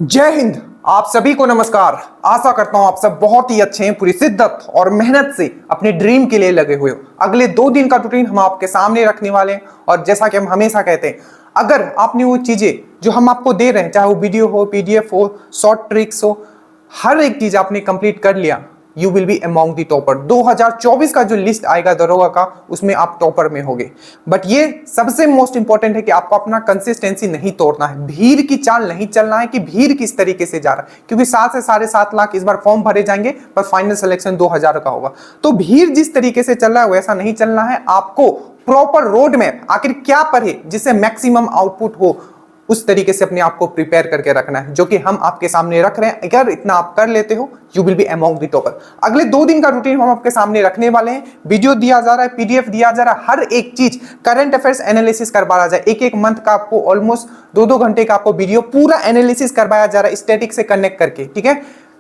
जय हिंद। आप सभी को नमस्कार। आशा करता हूं आप सब बहुत ही अच्छे हैं, पूरी शिद्दत और मेहनत से अपने ड्रीम के लिए लगे हुए हो। अगले 2 दिन का रूटीन हम आपके सामने रखने वाले हैं और जैसा कि हम हमेशा कहते हैं, अगर आपने वो चीजें जो हम आपको दे रहे हैं, चाहे वो वीडियो हो, पीडीएफ हो, शॉर्ट ट्रिक्स हो, हर एक चीज आपने कंप्लीट कर लिया, you will be among the topper. 2024 का जो लिस्ट आएगा दरोगा का, उसमें आप टॉपर में होगे। बट ये सबसे मोस्ट इंपॉर्टेंट है कि आपको अपना कंसिस्टेंसी नहीं तोड़ना है, भीड़ की चाल नहीं चलना है कि भीड़ किस तरीके से जा रहा है, क्योंकि 7 से 7.5 लाख इस बार फॉर्म भरे जाएंगे पर फाइनल सिलेक्शन 2000 का होगा। तो भीड़ जिस तरीके से चल रहा है वैसा नहीं चलना है। आपको प्रॉपर रोड मैप, आखिर क्या पढ़े जिससे मैक्सिमम आउटपुट हो, उस तरीके से अपने आप को प्रिपेयर करके रखना है, जो कि हम आपके सामने रख रहे हैं। अगर इतना आप कर लेते हो, you will be among the topper. अगले 2 दिन का रूटीन हम आपके सामने रखने वाले हैं। वीडियो दिया जा रहा है, पीडीएफ दिया जा रहा है, हर एक चीज करंट अफेयर्स एनालिसिस करवाया जाए। एक मंथ का आपको ऑलमोस्ट 2 घंटे का आपको वीडियो पूरा एनालिसिस करवाया जा रहा है, स्टैटिक से कनेक्ट करके। ठीक है,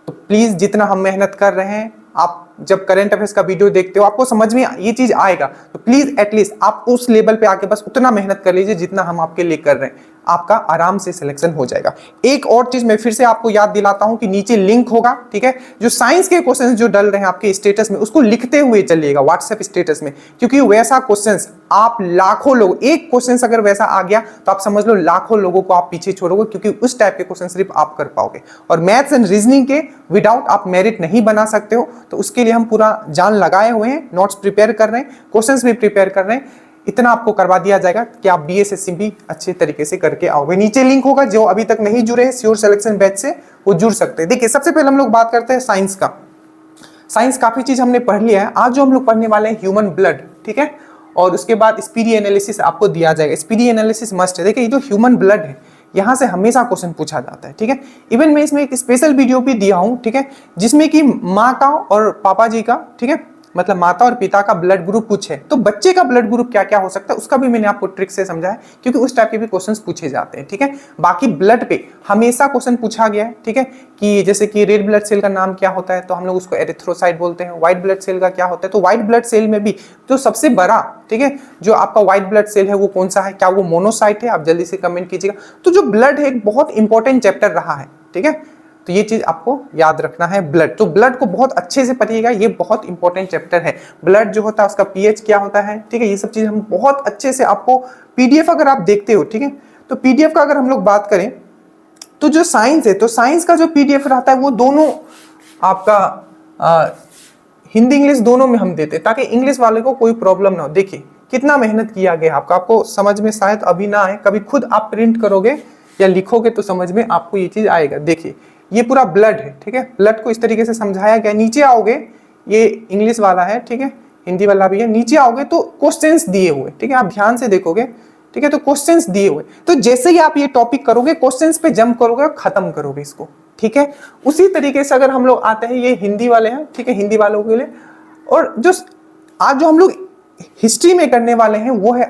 तो प्लीज जितना हम मेहनत कर रहे हैं, आप जब करंट अफेयर्स का वीडियो देखते हो आपको समझ में ये चीज आएगा, तो प्लीज एटलीस्ट आप उस लेवल पे आके बस उतना मेहनत कर लीजिए जितना हम आपके लिए कर रहे हैं। आपका आराम से सिलेक्शन हो जाएगा। एक और चीज मैं फिर से आपको याद दिलाता हूं कि नीचे लिंक होगा, ठीक है। जो साइंस के क्वेश्चंस जो डल रहे हैं आपके स्टेटस में, उसको लिखते हुए चलिएगा व्हाट्सएप स्टेटस में, क्योंकि वैसा क्वेश्चंस आप लाखों लोग, एक क्वेश्चन अगर वैसा आ गया तो आप समझ लो लाखों लोगों को आप पीछे छोड़ोगे, क्योंकि उस टाइप के क्वेश्चन सिर्फ आप कर पाओगे। और मैथ्स एंड रीजनिंग के विदाउट आप मेरिट नहीं बना सकते हो, तो उसके लिए हम पूरा जान लगाए हुए हैं, नोट्स प्रिपेयर कर रहे हैं, क्वेश्चंस भी प्रिपेयर कर रहे हैं। इतना आपको करवा दिया जाएगा कि आप बीएसएससी भी अच्छे तरीके से करके आओगे। नीचे लिंक होगा, जो अभी तक नहीं जुड़े हैं श्योर सिलेक्शन बैच से, वो जुड़ सकते हैं। देखिए, सबसे पहले हम लोग बात करते हैं साइंस का। साइंस काफी चीज हमने पढ़ लिया है। आज जो हम लोग पढ़ने वाले हैं ह्यूमन ब्लड, ठीक है, और उसके बाद स्पीडी एनालिसिस आपको दिया जाएगा। स्पीडी एनालिसिस मस्ट है। देखिए, ये जो ह्यूमन ब्लड है, यहां से हमेशा क्वेश्चन पूछा जाता है, ठीक है। इवन मैं इसमें एक स्पेशल वीडियो भी दिया हूं, ठीक है, जिसमें कि माँ का और पापा जी का, ठीक है, मतलब माता और पिता का ब्लड ग्रुप पूछे तो बच्चे का ब्लड ग्रुप क्या क्या हो सकता है, उसका भी मैंने आपको ट्रिक से समझाया, क्योंकि उस टाइप के भी क्वेश्चंस पूछे जाते हैं, ठीक है। बाकी ब्लड पे हमेशा क्वेश्चन पूछा गया है, ठीक है, कि जैसे कि रेड ब्लड सेल का नाम क्या होता है, तो हम लोग उसको एरिथ्रोसाइट बोलते हैं। व्हाइट ब्लड सेल का क्या होता है, तो व्हाइट ब्लड सेल में भी जो सबसे बड़ा, ठीक है, जो आपका व्हाइट ब्लड सेल है वो कौन सा है, क्या वो मोनोसाइट है, आप जल्दी से कमेंट कीजिएगा। तो जो ब्लड है एक बहुत इंपॉर्टेंट चैप्टर रहा है, ठीक है, तो ये चीज आपको याद रखना है। ब्लड, तो ब्लड को बहुत अच्छे से पढ़िएगा, ये बहुत इंपॉर्टेंट चैप्टर है। ब्लड जो होता है उसका पीएच क्या होता है, ठीक है, ये सब चीज हम बहुत अच्छे से आपको पीडीएफ अगर आप देखते हो, ठीक है, तो पीडीएफ का अगर हम लोग बात करें तो जो साइंस है, तो साइंस का जो पीडीएफ रहता है वो दोनों आपका हिंदी इंग्लिश दोनों में हम देते हैं, ताकि इंग्लिश वाले को कोई प्रॉब्लम ना हो। देखिए कितना मेहनत किया गया आपको समझ में शायद अभी ना आए, कभी खुद आप प्रिंट करोगे या लिखोगे तो समझ में आपको ये चीज आएगा। देखिए, ये पूरा ब्लड है, ठीक है, ब्लड को इस तरीके से समझाया गया। नीचे आओगे, ये इंग्लिश वाला है, ठीक है, हिंदी वाला भी है। नीचे आओगे तो क्वेश्चंस दिए हुए, ठीक है, आप ध्यान से देखोगे, ठीक है, तो क्वेश्चंस दिए हुए, तो जैसे ही आप ये टॉपिक करोगे क्वेश्चंस पे जंप करोगे और खत्म करोगे इसको, ठीक है। उसी तरीके से अगर हम लोग आते हैं, ये हिंदी वाले हैं, ठीक है, हिंदी वालों के लिए। और जो आज जो हम लोग हिस्ट्री में करने वाले हैं वो है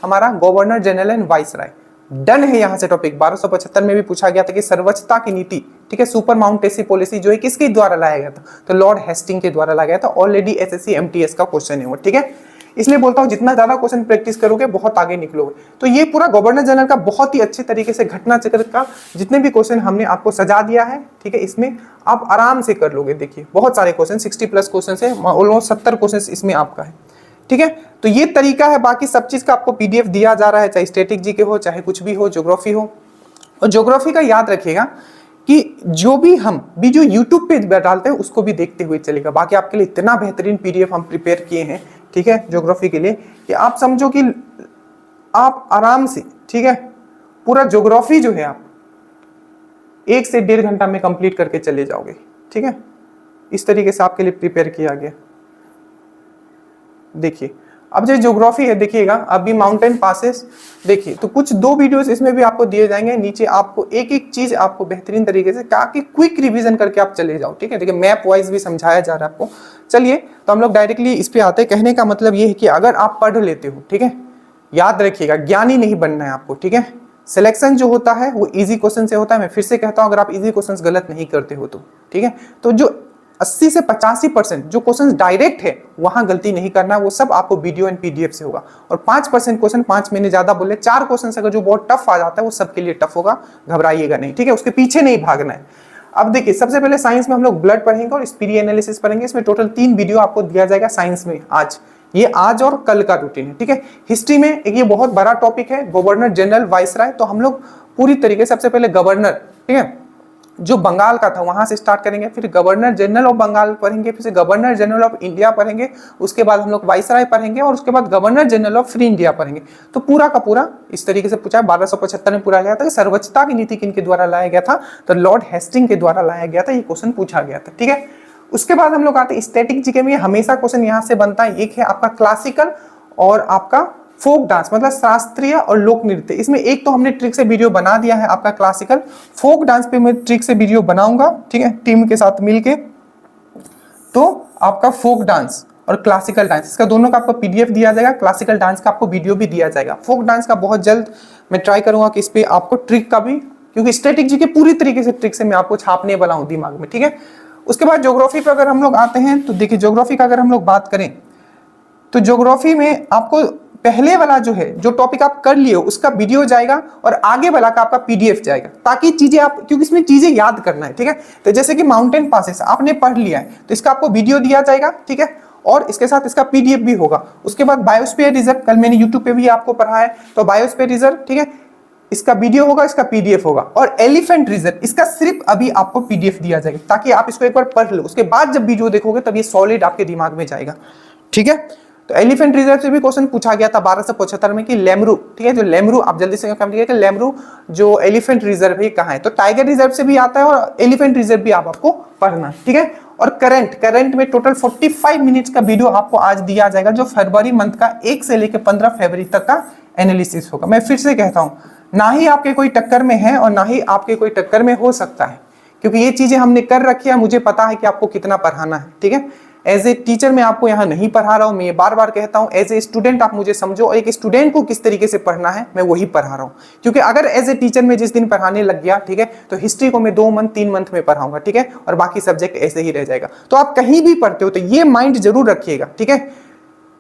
हमारा governor general and viceroy. Done है यहाँ से टॉपिक। 1275 में भी पूछा गया था कि सर्वोच्चता की नीति, ठीक है, सुपर माउंटेसी पॉलिसी जो है किसके द्वारा लाया गया था, तो लॉर्ड हेस्टिंग के द्वारा लाया गया था। ऑलरेडी एसएससी एमटीएस का क्वेश्चन है वो, ठीक है, इसलिए बोलता हूँ जितना ज्यादा क्वेश्चन प्रैक्टिस करोगे बहुत आगे निकलोगे। तो ये पूरा गवर्नर जनरल का बहुत ही अच्छे तरीके से घटना चक्र का जितने भी क्वेश्चन हमने आपको सजा दिया है, ठीक है, इसमें आप आराम से कर लोगे। देखिए बहुत सारे क्वेश्चन, 60+ क्वेश्चन है, ऑलमोस्ट 70 क्वेश्चन इसमें आपका है, ठीक है। तो ये तरीका है। बाकी सब चीज का आपको पीडीएफ दिया जा रहा है, चाहे स्टैटिक जीके हो, चाहे कुछ भी हो, ज्योग्राफी हो। और ज्योग्राफी का याद रखिएगा कि जो भी हम वीडियो यूट्यूब पे डालते हैं उसको भी देखते हुए चलेगा। बाकी आपके लिए इतना बेहतरीन पीडीएफ हम प्रिपेयर किए हैं, ठीक है, ज्योग्राफी के लिए, कि आप समझो कि आप आराम से, ठीक है, पूरा ज्योग्राफी जो है आप 1 से 1.5 घंटा में कंप्लीट करके चले जाओगे, ठीक है। इस तरीके से आपके लिए प्रिपेयर किया गया। देखिए अब जो ज्योग्राफी है, देखिएगा अभी माउंटेन पासेस, देखिए तो कुछ 2 वीडियोस इसमें भी आपको दिए जाएंगे। नीचे आपको एक एक चीज आपको बेहतरीन तरीके से ताकि क्विक रिवीजन करके आप चले जाओ, ठीक है। देखिए मैप वाइज भी समझाया जा रहा है आपको। चलिए तो हम लोग डायरेक्टली इस पे आते हैं। कहने का मतलब ये है कि अगर आप पढ़ लेते हो, ठीक है, याद रखिएगा ज्ञानी नहीं बनना है आपको, ठीक है। सिलेक्शन जो होता है वो इजी क्वेश्चन से होता है। मैं फिर से कहता हूं, अगर आप इजी क्वेश्चंस गलत नहीं करते हो तो, ठीक है। तो जो 80 से 85% जो क्वेश्चन डायरेक्ट है वहां गलती नहीं करना, वो सब आपको वीडियो एंड पीडीएफ से होगा। और 5% क्वेश्चन, 5 मैंने ज्यादा बोले, 4 क्वेश्चन अगर जो बहुत टफ आ जाता है वो सबके लिए टफ होगा, घबराइएगा नहीं, ठीक है, उसके पीछे नहीं भागना है। अब देखिए, सबसे पहले साइंस में हम लोग ब्लड पढ़ेंगे और स्पीडी एनालिसिस पढ़ेंगे। इसमें टोटल 3 वीडियो आपको दिया जाएगा साइंस में आज, ये आज और कल का रूटीन है, ठीक है। हिस्ट्री में एक ये बहुत बड़ा टॉपिक है, गवर्नर जनरल वाइसराय, तो हम लोग पूरी तरीके से सबसे पहले गवर्नर, ठीक है, जो बंगाल का था वहां से स्टार्ट करेंगे, फिर गवर्नर जनरल ऑफ बंगाल पढ़ेंगे, फिर से गवर्नर जनरल ऑफ इंडिया पढ़ेंगे, उसके बाद हम लोग वाइसराय पढ़ेंगे और उसके बाद governor general of free India पढ़ेंगे। तो पूरा का पूरा इस तरीके से पूछा है। 1275 में पूरा गया था कि सर्वोच्चता की नीति किनके द्वारा लाया गया था, तो लॉर्ड हेस्टिंग के द्वारा लाया गया था, ये क्वेश्चन पूछा गया था, ठीक है। उसके बाद हम लोग आते हैं स्टैटिक जीके में, हमेशा क्वेश्चन यहाँ से बनता है। एक है आपका क्लासिकल और आपका फोक डांस, मतलब शास्त्रीय और लोक नृत्य। इसमें एक तो हमने ट्रिक से वीडियो बना दिया है आपका क्लासिकल, फोक डांस पे मैं ट्रिक से वीडियो बनाऊंगा, ठीक है, टीम के साथ मिलके। तो आपका फोक डांस और क्लासिकल डांस, इसका दोनों का आपको पीडीएफ दिया जाएगा, क्लासिकल डांस का आपको वीडियो भी दिया जाएगा। फोक डांस का बहुत जल्द मैं ट्राई करूंगा कि इस पे आपको ट्रिक का भी, क्योंकि स्ट्रेटेजी के पूरी तरीके से ट्रिक से मैं आपको छापने वाला हूं दिमाग में, ठीक है। उसके बाद ज्योग्राफी पे अगर हम लोग आते हैं तो देखिए, ज्योग्राफी का अगर हम लोग बात करें तो ज्योग्राफी में आपको पहले वाला जो है, जो टॉपिक आप कर लिए उसका वीडियो जाएगा और आगे वाला का आपका पीडीएफ जाएगा, ताकि चीजें आप, क्योंकि इसमें चीजें याद करना है, ठीक है। तो जैसे कि माउंटेन पासेस आपने पढ़ लिया है तो इसका आपको वीडियो दिया जाएगा, ठीक है, और इसके साथ इसका पीडीएफ भी होगा। उसके बाद बायोस्फीयर रिजर्व, कल मैंने यूट्यूब पे भी आपको पढ़ा है, तो बायोस्फीयर रिजर्व, ठीक है, इसका वीडियो होगा, इसका पीडीएफ होगा। और एलिफेंट रिजर्व, इसका सिर्फ अभी आपको पीडीएफ दिया जाएगा, ताकि आप इसको एक बार पढ़ लो, उसके बाद जब वीडियो देखोगे तब ये सॉलिड आपके दिमाग में जाएगा, ठीक है। तो एलिफेंट रिजर्व से भी क्वेश्चन पूछा गया था 1275 में कि लेमरू, ठीक है, जो लेमरू, आप जल्दी से कमेंट कीजिए कि लेमरू जो एलिफेंट रिजर्व है कहाँ है। तो टाइगर रिजर्व से भी आता है और एलिफेंट रिजर्व भी आपको पढ़ना, ठीक है। और करंट में टोटल 45 मिनट्स का वीडियो आपको आज दिया जाएगा, जो फरवरी मंथ का 1 से लेकर 15 फरवरी तक का एनालिसिस होगा। मैं फिर से कहता हूँ, ना ही आपके कोई टक्कर में है और ना ही आपके कोई टक्कर में हो सकता है, क्योंकि ये चीजें हमने कर रखी है, मुझे पता है कि आपको कितना पढ़ाना है, ठीक है। एज ए टीचर मैं आपको यहाँ नहीं पढ़ा रहा हूँ, मैं ये बार बार कहता हूँ, एज ए स्टूडेंट आप मुझे समझो, और एक स्टूडेंट को किस तरीके से पढ़ना है मैं वही पढ़ा रहा हूँ। क्योंकि अगर एज ए टीचर मैं जिस दिन पढ़ाने लग गया, ठीक है, तो हिस्ट्री को मैं 2 मंथ 3 मंथ में पढ़ाऊंगा, ठीक है, और बाकी सब्जेक्ट ऐसे ही रह जाएगा। तो आप कहीं भी पढ़ते हो तो ये माइंड जरूर रखिएगा, ठीक है,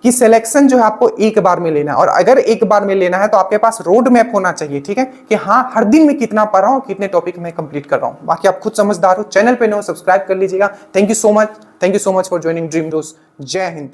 कि सिलेक्शन जो है आपको एक बार में लेना है, और अगर एक बार में लेना है तो आपके पास रोड मैप होना चाहिए, ठीक है, कि हाँ हर दिन में कितना पढ़ रहा हूँ, कितने टॉपिक में कंप्लीट कर रहा हूँ। बाकी आप खुद समझदार हो, चैनल पे नो सब्सक्राइब कर लीजिएगा। Thank you so much for joining dream दोस्त। जय हिंद।